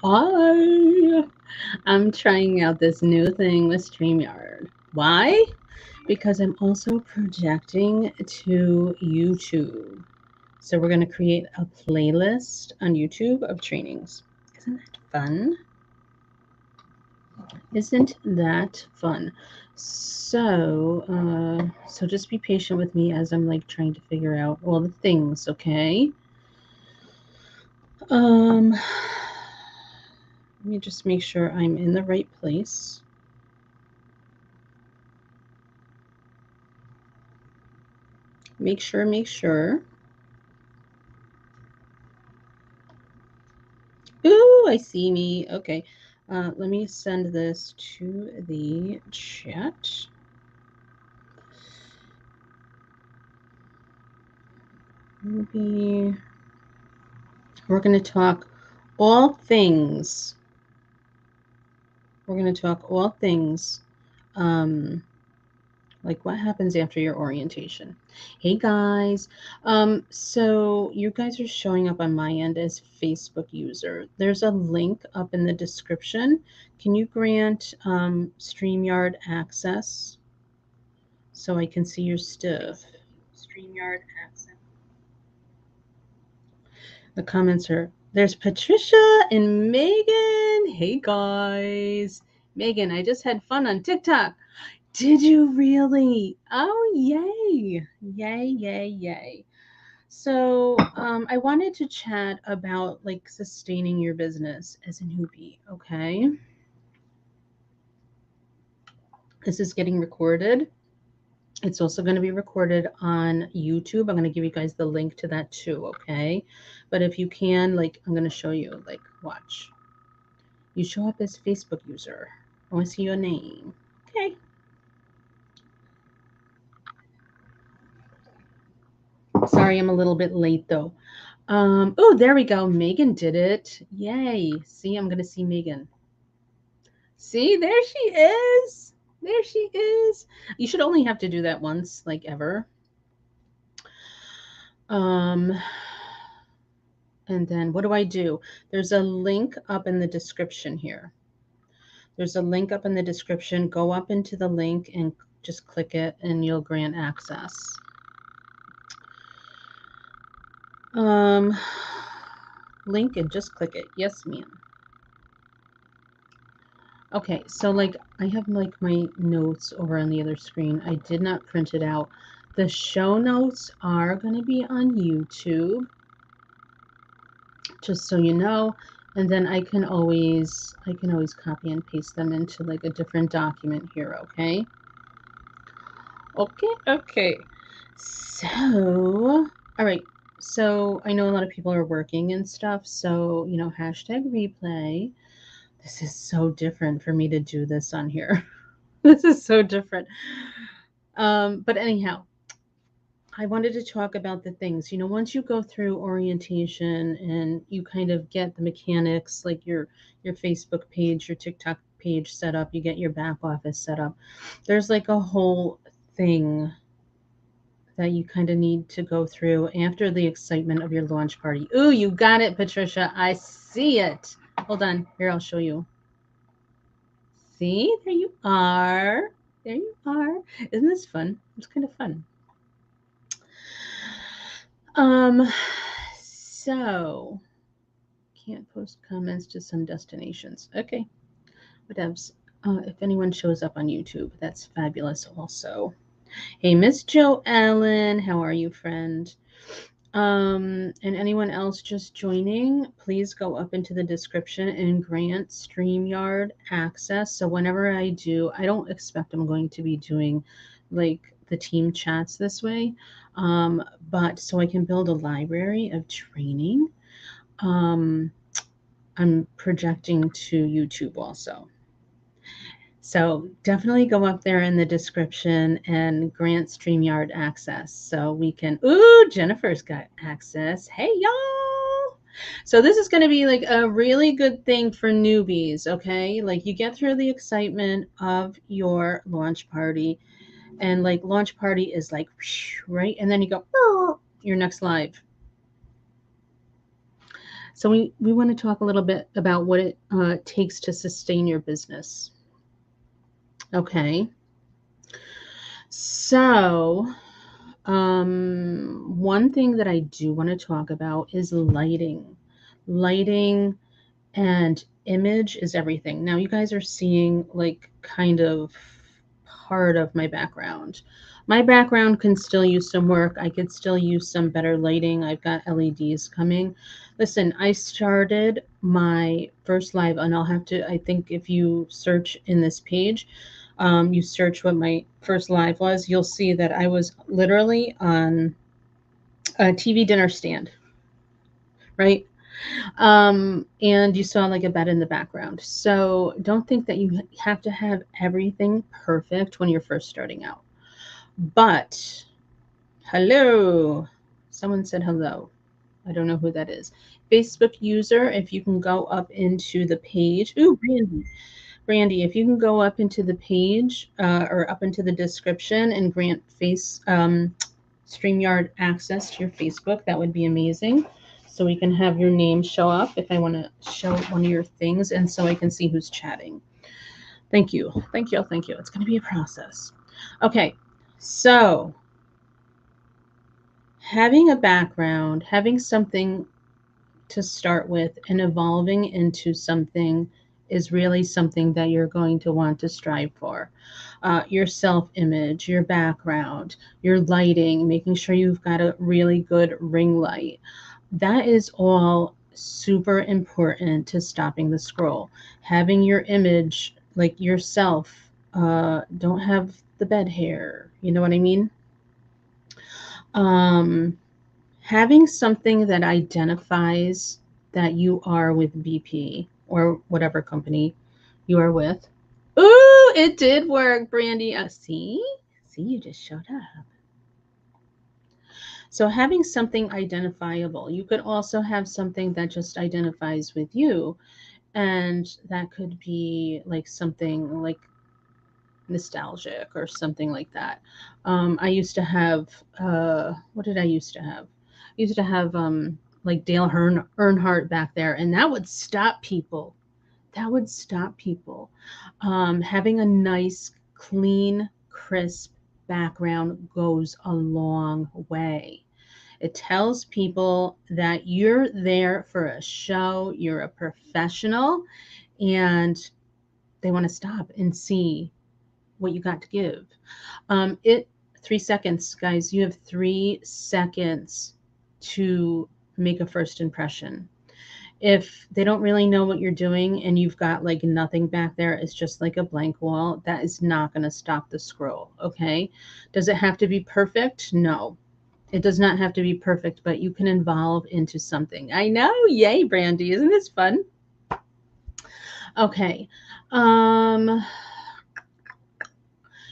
Hi. I'm trying out this new thing with StreamYard. Why? Because I'm also projecting to YouTube. So we're going to create a playlist on YouTube of trainings. Isn't that fun? Isn't that fun? So just be patient with me as I'm like trying to figure out all the things, okay? Let me just make sure I'm in the right place. Make sure. Ooh, I see me. Okay. Let me send this to the chat. Maybe we're going to talk all things. We're going to talk all things. Um, like what happens after your orientation. Hey guys. So you guys are showing up on my end as Facebook user. There's a link up in the description. Can you grant StreamYard access so I can see your stuff? StreamYard access. The comments are there's Patricia and Megan. Hey guys. Megan, I just had fun on TikTok. Did you really? Oh, yay. Yay. So, I wanted to chat about like sustaining your business as a newbie, okay? This is getting recorded. It's also going to be recorded on YouTube. I'm going to give you guys the link to that too, okay? But if you can, like, I'm going to show you, like, watch. You show up as Facebook user. I want to see your name. Okay. Sorry, I'm a little bit late though. Oh, there we go. Megan did it. Yay. See, I'm going to see Megan. See, there she is. There she is. You should only have to do that once, like ever. Um, and then what do? There's a link up in the description here. There's a link up in the description. Go up into the link and just click it and you'll grant access. Link and just click it. Yes, ma'am. Okay, so like I have like my notes over on the other screen. I did not print it out. The show notes are going to be on YouTube, just so you know. And then I can always copy and paste them into like a different document here, okay? Okay. So, all right. So I know a lot of people are working and stuff. So, hashtag replay. This is so different for me to do this on here. This is so different. But anyhow, I wanted to talk about the things, once you go through orientation and you kind of get the mechanics, like your Facebook page, your TikTok page set up, you get your back office set up. There's like a whole thing that you kind of need to go through after the excitement of your launch party. Ooh, you got it, Patricia. I see it. Hold on. Here, I'll show you. See, there you are. There you are. Isn't this fun? It's kind of fun. So can't post comments to some destinations. Okay, whatevs. If anyone shows up on YouTube, that's fabulous also. Hey, Miss Joe Allen, how are you, friend? And anyone else just joining, please go up into the description and grant StreamYard access. So whenever I do, I don't expect I'm going to be doing like the team chats this way, but so I can build a library of training. I'm projecting to YouTube also. So definitely go up there in the description and grant StreamYard access so we can. Ooh, Jennifer's got access. Hey, y'all. So this is going to be like a really good thing for newbies, okay? Like you get through the excitement of your launch party, and like launch party is like, right? And then you go, your next live. So we want to talk a little bit about what it takes to sustain your business. Okay. So, one thing that I do want to talk about is lighting. Lighting and image is everything. Now, you guys are seeing like kind of part of my background. My background can still use some work. I could still use some better lighting. I've got LEDs coming. Listen, I started my first live, and I'll have to, I think if you search in this page, you search what my first live was, you'll see that I was literally on a TV dinner stand, right? And you saw like a bed in the background. So don't think that you have to have everything perfect when you're first starting out. But hello, someone said hello. I don't know who that is. Facebook user, if you can go up into the page. Ooh, Brandy, if you can go up into the page or up into the description and grant StreamYard access to your Facebook, that would be amazing. So we can have your name show up if I want to show one of your things and so I can see who's chatting. Thank you. Thank you. Thank you. It's going to be a process. Okay. So having a background, having something to start with and evolving into something is really something that you're going to want to strive for. Your self image, your background, your lighting, making sure you've got a really good ring light. That is all super important to stopping the scroll. Having your image, like yourself, don't have the bed hair. You know what I mean? Um, Having something that identifies that you are with BP or whatever company you are with. Ooh, it did work, Brandy. See, you just showed up. So having something identifiable, you could also have something that just identifies with you, and that could be like something like nostalgic or something like that. I used to have what did I used to have? I used to have like Dale Earnhardt back there, and that would stop people. That would stop people. Having a nice, clean, crisp background goes a long way. It tells people that you're there for a show, you're a professional, and they want to stop and see what you got to give. It 3 seconds, guys. You have 3 seconds to make a first impression. If they don't really know what you're doing and you've got like nothing back there, it's just like a blank wall, that is not going to stop the scroll. Okay. Does it have to be perfect? No, it does not have to be perfect, but you can evolve into something. I know. Yay, Brandy. Isn't this fun? Okay. Um,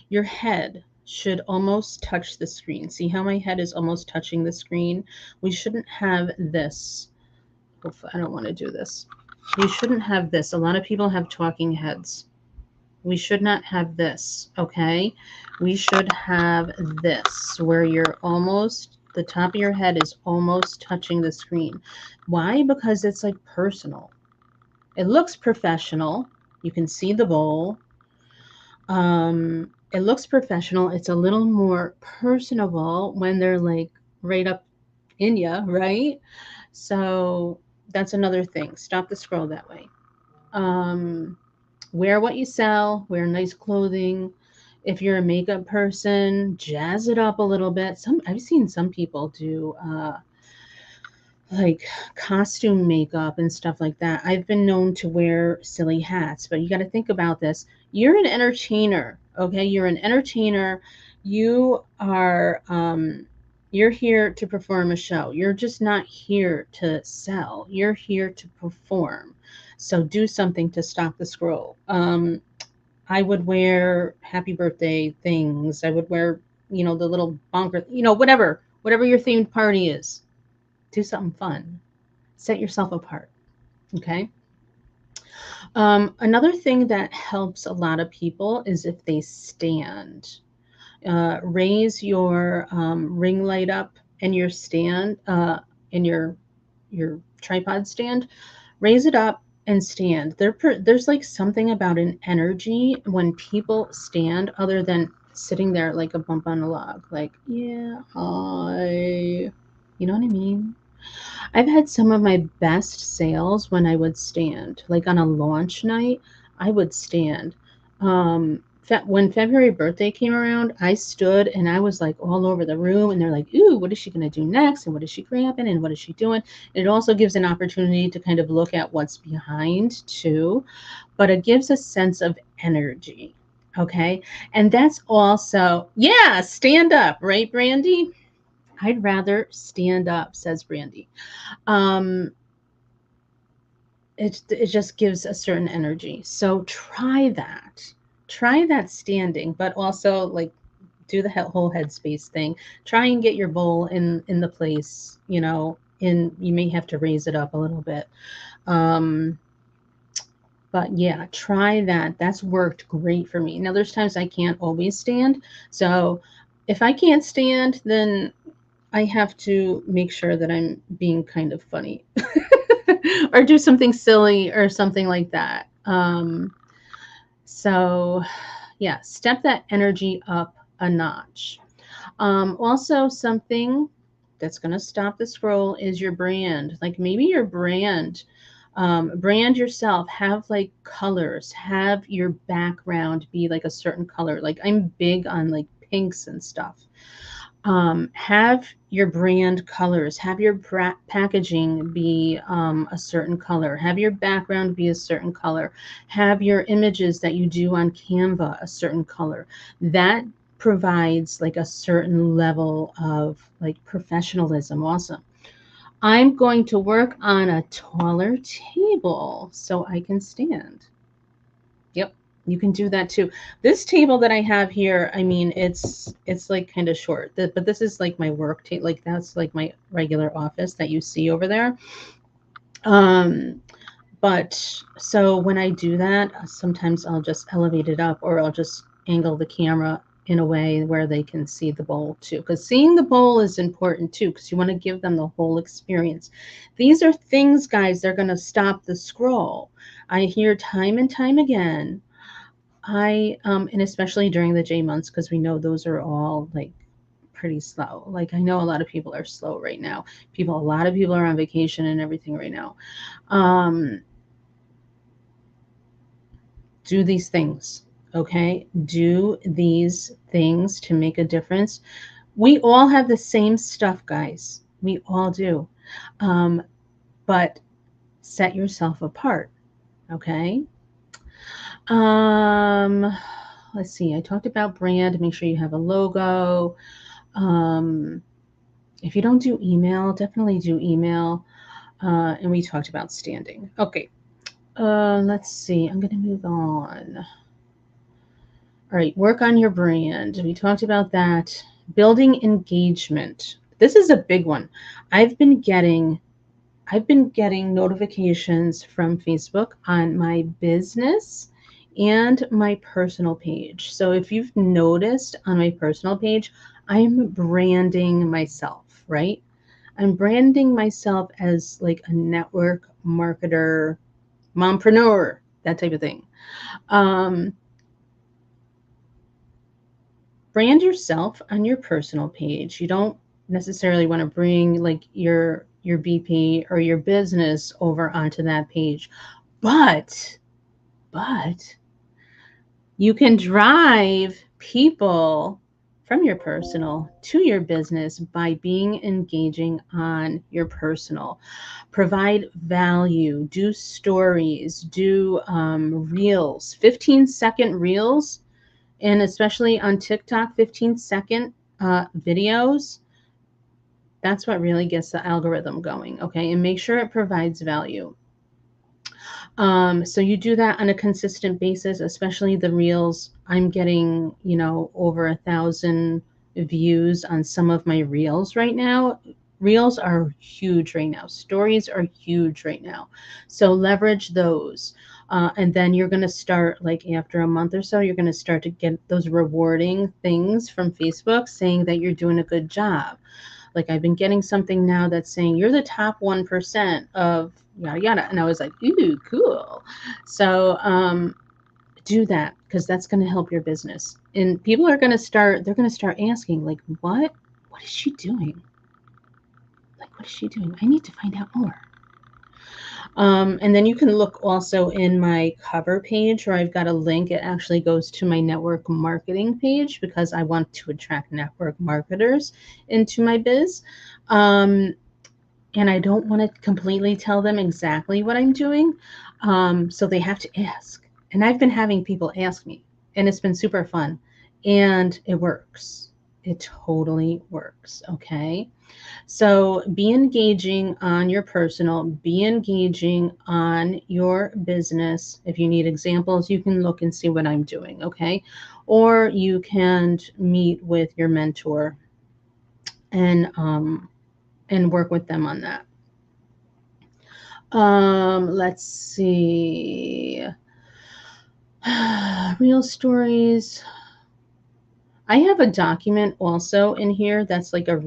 your head should almost touch the screen. See how my head is almost touching the screen? We shouldn't have this. I don't want to do this. You shouldn't have this. A lot of people have talking heads. We should not have this, okay? We should have this where you're almost, the top of your head is almost touching the screen. Why? Because it's like personal. It looks professional. You can see the bowl. It looks professional. It's a little more personable when they're like right up in you, right? So that's another thing. Stop the scroll that way. Um, wear what you sell, wear nice clothing. If you're a makeup person, jazz it up a little bit. I've seen some people do like costume makeup and stuff like that. I've been known to wear silly hats, but you got to think about this. You're an entertainer, okay? You're an entertainer. You are you're here to perform a show. You're just not here to sell. You're here to perform. So do something to stop the scroll. I would wear happy birthday things. I would wear, the little bonker, whatever your themed party is. Do something fun. Set yourself apart. Okay. Another thing that helps a lot of people is if they stand. Raise your ring light up and your stand and your tripod stand, raise it up and stand. There's like something about an energy when people stand other than sitting there like a bump on a log. Like, yeah, hi. You know what I mean? I've had some of my best sales when I would stand. Like on a launch night, I would stand. When February birthday came around, I stood and I was like all over the room, and they're like, "Ooh, what is she going to do next? And what is she grabbing? And what is she doing?" And it also gives an opportunity to kind of look at what's behind too, but it gives a sense of energy. Okay. And that's also, yeah, stand up, right, Brandy? I'd rather stand up, says Brandy. Um, it just gives a certain energy. So try that. Try that standing, but also like do the whole headspace thing. Try and get your bowl in the place, you know, in you may have to raise it up a little bit. Um, but yeah, try that. That's worked great for me. Now there's times I can't always stand. So if I can't stand, then I have to make sure that I'm being kind of funny or do something silly or something like that. So, yeah, step that energy up a notch. Also, something that's going to stop the scroll is your brand. Like maybe your brand yourself, have like colors, have your background be like a certain color. Like I'm big on like pinks and stuff. Have your brand colors, have your packaging be a certain color, have your background be a certain color, have your images that you do on Canva a certain color. That provides like a certain level of like professionalism. Awesome. I'm going to work on a taller table so I can stand. Yep, you can do that too. This table that I have here, I mean, it's like kind of short, but this is like my work table. Like that's like my regular office that you see over there. Um, but so when I do that, sometimes I'll just elevate it up, or I'll just angle the camera in a way where they can see the bowl too. Because seeing the bowl is important too, because you want to give them the whole experience. These are things, guys, they're going to stop the scroll. I hear time and time again. And especially during the J months, because we know those are all like pretty slow. Like I know a lot of people are slow right now. A lot of people are on vacation and everything right now. Um, do these things, okay? Do these things to make a difference. We all have the same stuff, guys. We all do. Um, but set yourself apart, okay? Um, let's see. I talked about brand. Make sure you have a logo. Um, if you don't do email, definitely do email. And we talked about standing. Okay. Let's see. I'm going to move on. All right. Work on your brand. We talked about that. Building engagement. This is a big one. I've been getting I've been getting notifications from Facebook on my business and my personal page. So if you've noticed on my personal page, I'm branding myself, right? I'm branding myself as like a network marketer, mompreneur, that type of thing. Um, Brand yourself on your personal page. You don't necessarily want to bring like your BP or your business over onto that page. But you can drive people from your personal to your business by being engaging on your personal. Provide value, do stories, do reels, 15-second reels, and especially on TikTok, 15-second videos. That's what really gets the algorithm going, okay? And make sure it provides value. So you do that on a consistent basis, especially the reels. I'm getting, you know, over 1,000 views on some of my reels right now. Reels are huge right now. Stories are huge right now. So leverage those. And then you're going to start, like after a month or so, you're going to start to get those rewarding things from Facebook saying that you're doing a good job. Like I've been getting something now that's saying you're the top 1% of yada yada. And I was like, ooh, cool. So do that because that's going to help your business. And people are going to start, they're going to start asking, like, what is she doing? Like, what is she doing? I need to find out more. And then you can look also in my cover page where I've got a link. It actually goes to my network marketing page because I want to attract network marketers into my biz. Um, and I don't want to completely tell them exactly what I'm doing. So they have to ask. And I've been having people ask me, and it's been super fun. And it works. It totally works. Okay. So be engaging on your personal, be engaging on your business. If you need examples, you can look and see what I'm doing, okay? Or you can meet with your mentor and work with them on that. Let's see. Real stories. I have a document also in here that's like a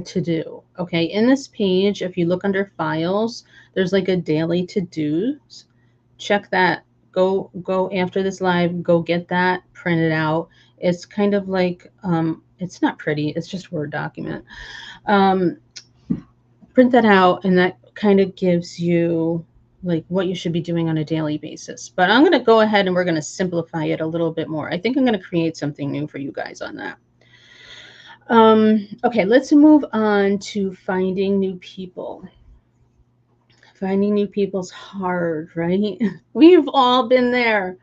to-do. Okay, in this page, if you look under files, there's like a daily to-dos. Check that. Go after this live, go get that, print it out. It's kind of like it's not pretty, it's just Word document. Um, Print that out and that kind of gives you like what you should be doing on a daily basis. But I'm going to go ahead and we're going to simplify it a little bit more. I think I'm going to create something new for you guys on that. Okay, let's move on to finding new people. Finding new people's hard, right? We've all been there.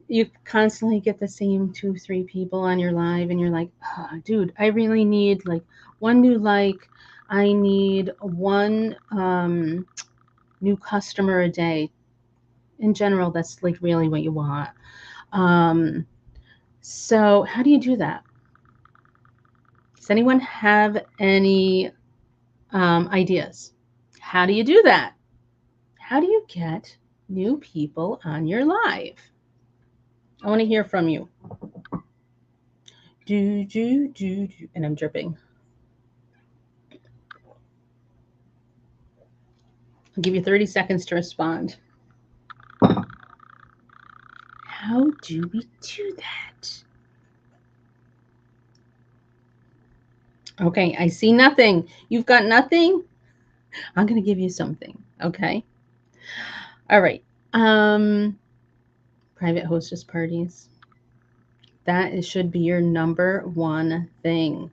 You constantly get the same 2, 3 people on your live, and you're like, oh, dude, I really need like one new like. I need one new customer a day. In general, that's like really what you want. Um, so how do you do that? Does anyone have any ideas? How do you do that? How do you get new people on your live? I want to hear from you. And I'm dripping. I'll give you 30 seconds to respond. How do we do that? Okay, I see nothing. You've got nothing? I'm going to give you something, okay? All right. Private hostess parties. That should be your number one thing.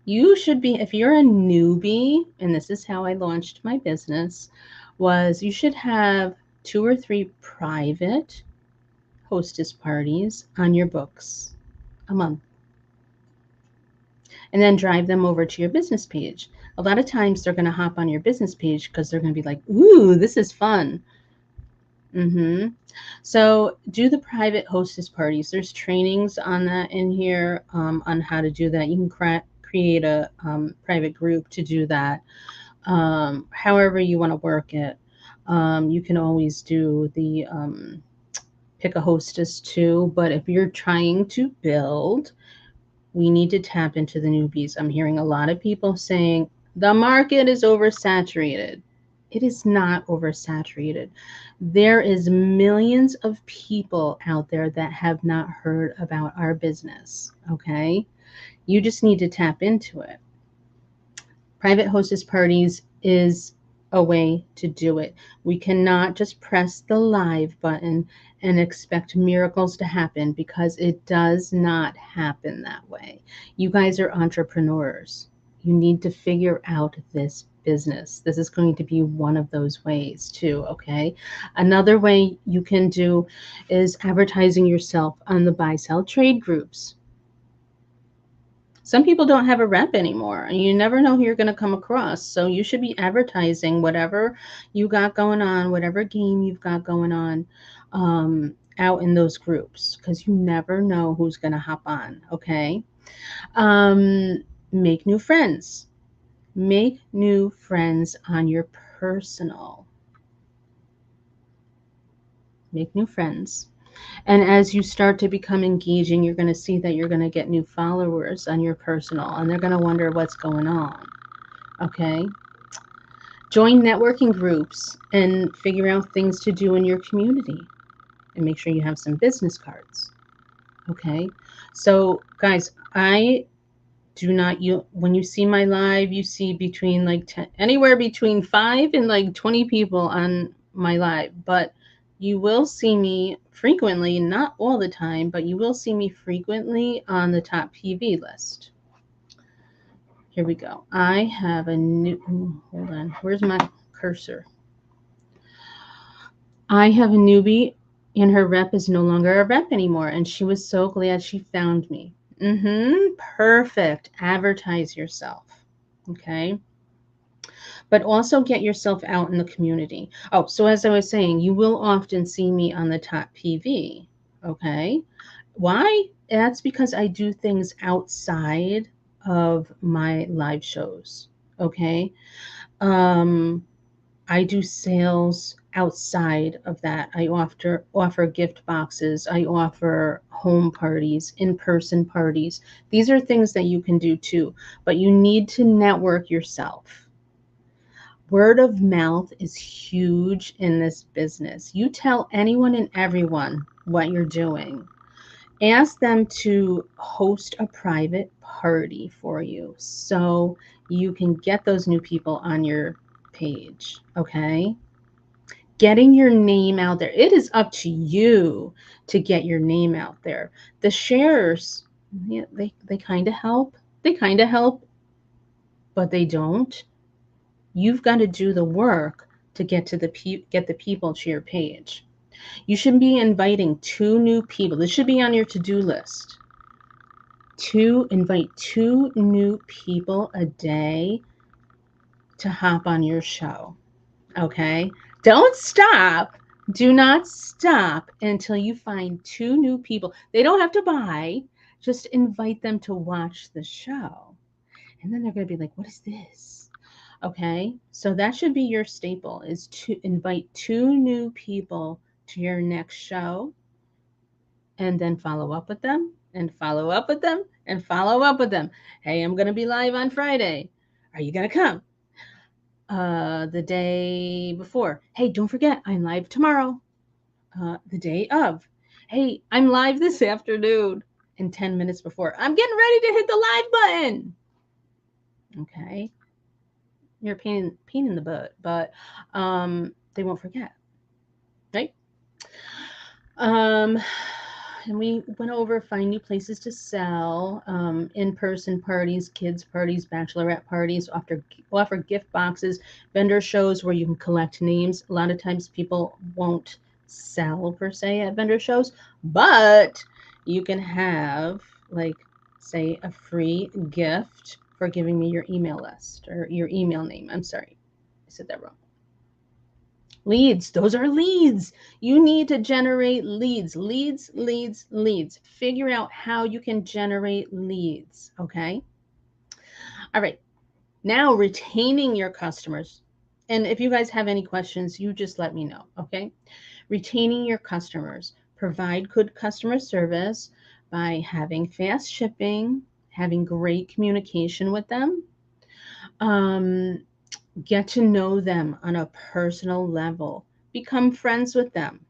You should be, if you're a newbie, and this is how I launched my business, was you should have 2 or 3 private hostess parties on your books a month. And then drive them over to your business page. A lot of times they're going to hop on your business page because they're going to be like, ooh, this is fun. So do the private hostess parties. There's trainings on that in here on how to do that. You can create a private group to do that. However you want to work it. You can always do the pick a hostess too. But if you're trying to build, we need to tap into the newbies. I'm hearing a lot of people saying the market is oversaturated. It is not oversaturated. There is millions of people out there that have not heard about our business, okay? You just need to tap into it. Private hostess parties is a way to do it. We cannot just press the live button and expect miracles to happen because it does not happen that way. You guys are entrepreneurs. You need to figure out this business. This is going to be one of those ways too, okay? Another way you can do is advertising yourself on the buy sell trade groups. Some people don't have a rep anymore, and you never know who you're going to come across. So you should be advertising whatever you got going on, whatever game you've got going on out in those groups because you never know who's going to hop on, okay? Make new friends. Make new friends on your personal. Make new friends. And as you start to become engaging, you're going to see that you're going to get new followers on your personal, and they're going to wonder what's going on. Okay. Join networking groups and figure out things to do in your community, and make sure you have some business cards. Okay. So, guys, I do not, you when you see my live, you see between like 10, anywhere between 5 and like 20 people on my live, but you will see me frequently, not all the time, but you will see me frequently on the top PV list. Here we go. I have a new, hold on, where's my cursor? I have a newbie, and her rep is no longer a rep anymore, and she was so glad she found me. Perfect. Advertise yourself. Okay. But also get yourself out in the community. Oh, so as I was saying, you will often see me on the top PV. Okay. Why? That's because I do things outside of my live shows. Okay. Um, I do sales outside of that. I offer gift boxes. I offer home parties, in-person parties. These are things that you can do too, but you need to network yourself. Word of mouth is huge in this business. You tell anyone and everyone what you're doing. Ask them to host a private party for you so you can get those new people on your page. Okay. Getting your name out there. It is up to you to get your name out there. The shares, yeah, they kind of help. They kind of help, but they don't. You've got to do the work to get to get the people to your page. You should be inviting 2 new people. This should be on your to-do list. To invite 2 new people a day to hop on your show. Okay? Don't stop. Do not stop until you find 2 new people. They don't have to buy. Just invite them to watch the show. And then they're going to be like, what is this? Okay? So that should be your staple, is to invite 2 new people to your next show, and then follow up with them and follow up with them and follow up with them. Hey, I'm going to be live on Friday. Are you going to come? The day before. Hey, don't forget, I'm live tomorrow. The day of. Hey, I'm live this afternoon. And 10 minutes before, I'm getting ready to hit the live button. Okay. You're a pain in the butt, but they won't forget. Right? And we went over find new places to sell, in-person parties, kids parties, bachelorette parties, offer gift boxes, vendor shows where you can collect names. A lot of times people won't sell per se at vendor shows, but you can have, like, say, a free gift for giving me your email list or your email name. I'm sorry, I said that wrong. Leads. Those are leads. You need to generate leads. Leads. Figure out how you can generate leads. Okay. All right. Now, retaining your customers. And if you guys have any questions, you just let me know. Okay. Retaining your customers. Provide good customer service by having fast shipping, having great communication with them. Get to know them on a personal level. Become friends with them.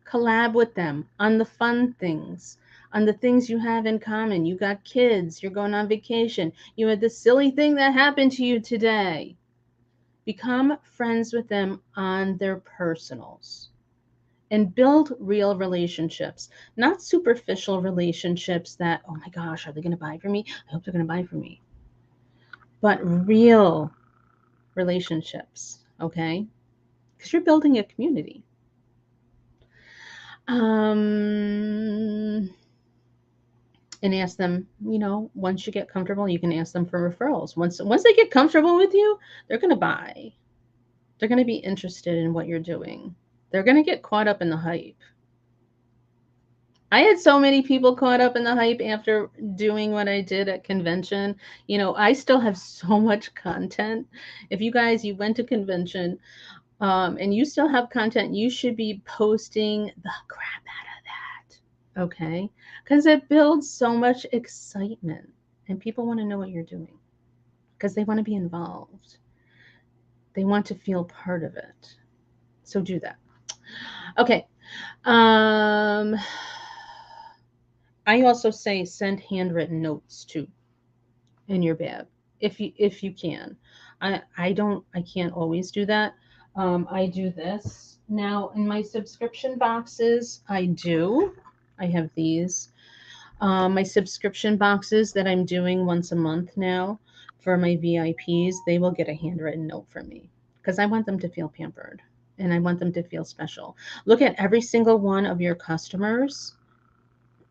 Collab with them on the fun things, on the things you have in common. You got kids, you're going on vacation, you had this silly thing that happened to you today. Become friends with them on their personals and build real relationships, not superficial relationships that, oh my gosh, are they going to buy from me? I hope they're going to buy from me. But real relationships, okay? Because you're building a community. And ask them, once you get comfortable, you can ask them for referrals. Once they get comfortable with you, they're going to buy. They're going to be interested in what you're doing. They're going to get caught up in the hype. I had so many people caught up in the hype after doing what I did at convention. I still have so much content. If you guys, you went to convention, and you still have content, you should be posting the crap out of that. Okay? Because it builds so much excitement and people want to know what you're doing because they want to be involved. They want to feel part of it. So do that. Okay. Um, I also say send handwritten notes too in your bag if you can. I can't always do that. I do this now in my subscription boxes. I have these. My subscription boxes that I'm doing once a month now for my VIPs, they will get a handwritten note from me because I want them to feel pampered and I want them to feel special. Look at every single one of your customers.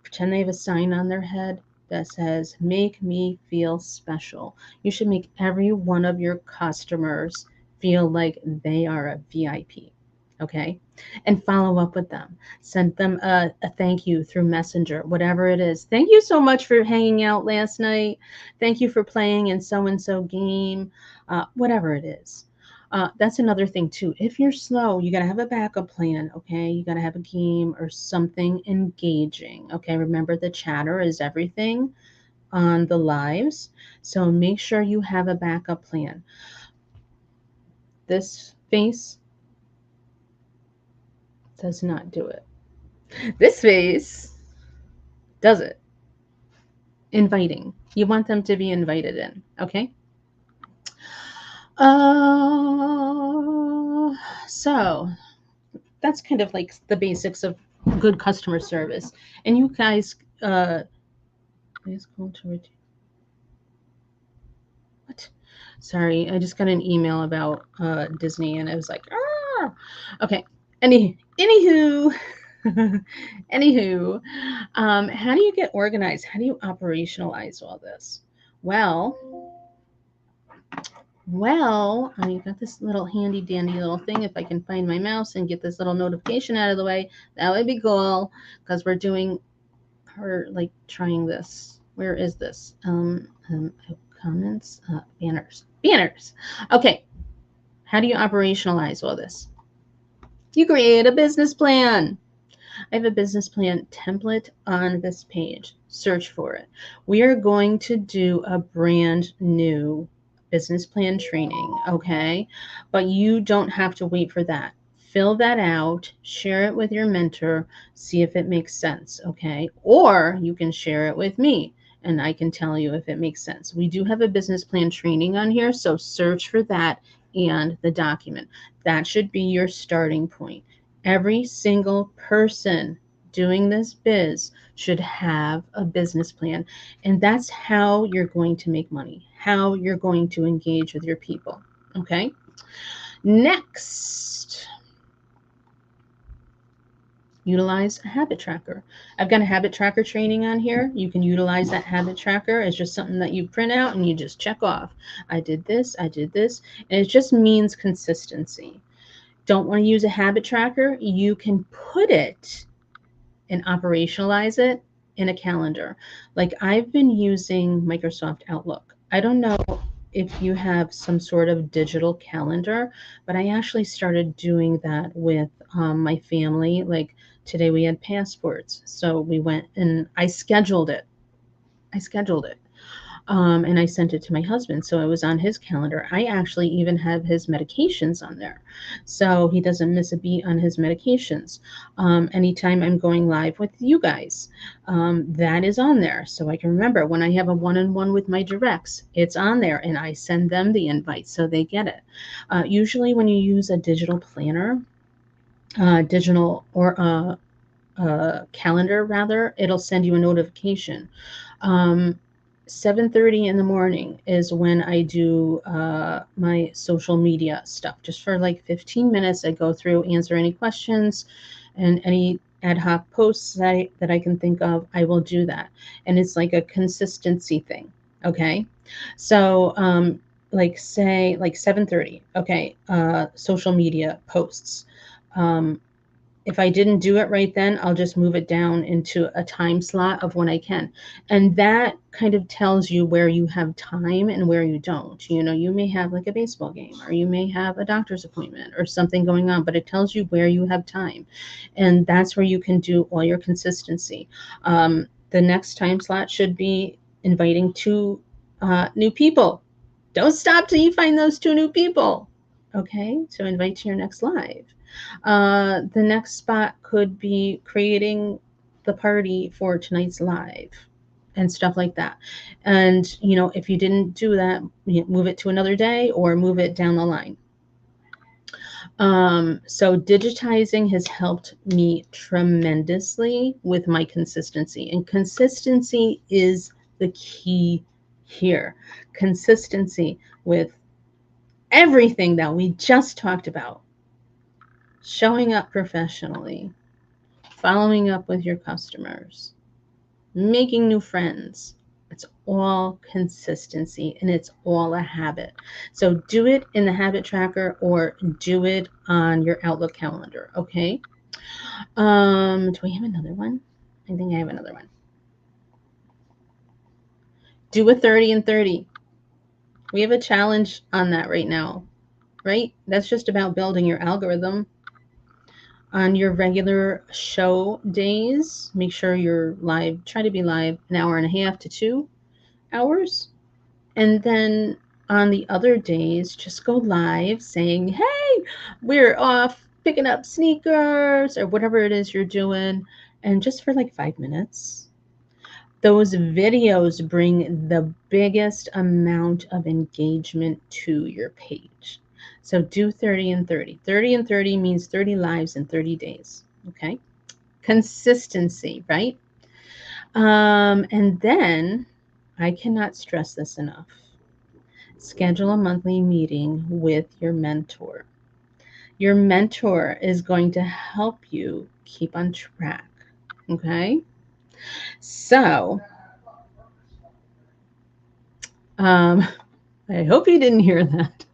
Pretend they have a sign on their head that says, "Make me feel special." You should make every one of your customers feel like they are a VIP. Okay? And follow up with them. Send them a thank you through Messenger, whatever it is. Thank you so much for hanging out last night. Thank you for playing in so and so game, whatever it is. That's another thing too. If you're slow, you got to have a backup plan. Okay, you got to have a game or something engaging. Okay, remember the chatter is everything on the lives, so make sure you have a backup plan. This face does not do it. This face does it. Inviting. You want them to be invited in. Okay. So that's kind of like the basics of good customer service. And you guys, please call to what? Sorry, I just got an email about Disney, and I was like, ah. Okay. Anywho, anywho, how do you get organized? How do you operationalize all this? Well, I got this little handy dandy little thing. If I can find my mouse and get this little notification out of the way, that would be cool because we're like trying this. Where is this? Comments, banners. Okay. How do you operationalize all this? You create a business plan. I have a business plan template on this page. Search for it. We are going to do a brand new business plan training, okay? But you don't have to wait for that. Fill that out, share it with your mentor, see if it makes sense, okay? Or you can share it with me and I can tell you if it makes sense. We do have a business plan training on here, so search for that and the document. That should be your starting point. Every single person doing this biz should have a business plan. And that's how you're going to make money, how you're going to engage with your people. Okay. Next, utilize a habit tracker. I've got a habit tracker training on here. You can utilize that habit tracker as just something that you print out and you just check off. I did this, and it just means consistency. Don't want to use a habit tracker? You can put it and operationalize it in a calendar. Like I've been using Microsoft Outlook. I don't know if you have some sort of digital calendar, but I actually started doing that with my family. Like today we had passports. So we went and I scheduled it. And I sent it to my husband. So it was on his calendar. I actually even have his medications on there. So he doesn't miss a beat on his medications. Anytime I'm going live with you guys, that is on there. So I can remember when I have a one-on-one with my directs, it's on there and I send them the invite so they get it. Usually when you use a digital planner, digital or calendar rather, it'll send you a notification. Um, 7:30 in the morning is when I do my social media stuff. Just for like 15 minutes, I go through, answer any questions, and any ad hoc posts that I can think of, I will do that. And it's like a consistency thing. Okay, so like say like 7:30. Okay, social media posts. Um, If I didn't do it right then, I'll just move it down into a time slot of when I can. And that kind of tells you where you have time and where you don't. You know, you may have like a baseball game, or you may have a doctor's appointment or something going on, but it tells you where you have time. And that's where you can do all your consistency. The next time slot should be inviting two new people. Don't stop till you find those two new people. Okay, so invite to your next live. The next spot could be creating the party for tonight's live and stuff like that. And, you know, if you didn't do that, move it to another day or move it down the line. So digitizing has helped me tremendously with my consistency, and consistency is the key here. Consistency with everything that we just talked about, showing up professionally, following up with your customers, making new friends. It's all consistency, and it's all a habit. So do it in the habit tracker or do it on your Outlook calendar. Okay. Do we have another one? I think I have another one. Do a 30 and 30. We have a challenge on that right now, right? That's just about building your algorithm. On your regular show days, make sure you're live. Try to be live an hour and a half to 2 hours. And then on the other days, just go live saying, hey, we're off picking up sneakers or whatever it is you're doing. And just for like 5 minutes, those videos bring the biggest amount of engagement to your page. So do 30 and 30. 30 and 30 means 30 lives in 30 days. Okay. Consistency, right? And then I cannot stress this enough. Schedule a monthly meeting with your mentor. Your mentor is going to help you keep on track. Okay. So, I hope you didn't hear that.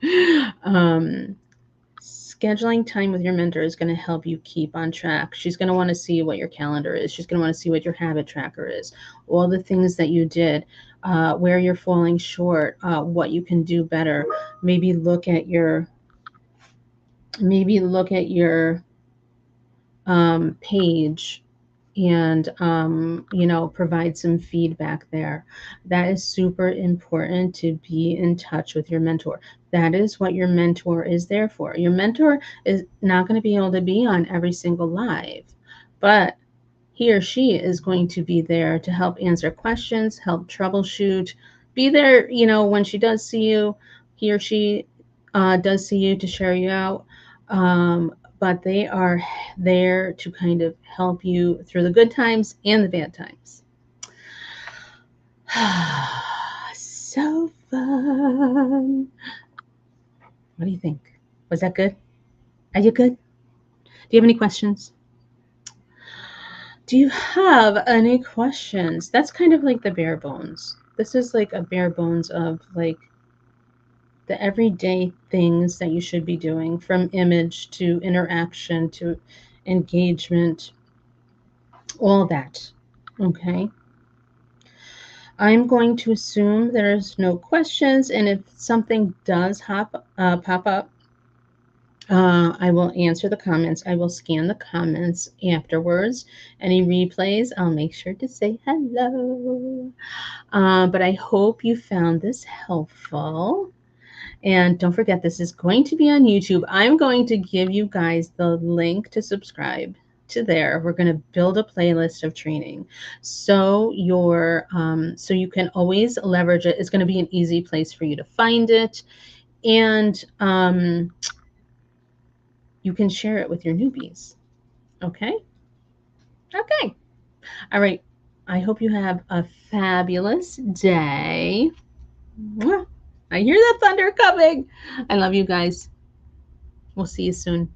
Scheduling time with your mentor is going to help you keep on track. She's going to want to see what your calendar is. She's going to want to see what your habit tracker is, all the things that you did, where you're falling short, what you can do better. Maybe look at your page and provide some feedback there. That is super important, to be in touch with your mentor. That is what your mentor is there for. Your mentor is not going to be able to be on every single live, but he or she is going to be there to help answer questions, help troubleshoot, be there, when she does see you, he or she does see you, to share you out. But they are there to kind of help you through the good times and the bad times. So fun. What do you think? Was that good? Are you good? Do you have any questions? Do you have any questions? That's kind of like the bare bones. This is like a bare bones of like the everyday things that you should be doing, from image to interaction to engagement, all that. Okay. I'm going to assume there's no questions, and if something does pop up, I will answer the comments. I will scan the comments afterwards. Any replays, I'll make sure to say hello. But I hope you found this helpful. And don't forget, this is going to be on YouTube. I'm going to give you guys the link to subscribe to there. We're going to build a playlist of training, so so you can always leverage it. It's going to be an easy place for you to find it, and you can share it with your newbies. Okay. All right. I hope you have a fabulous day. I hear the thunder coming. I love you guys. We'll see you soon.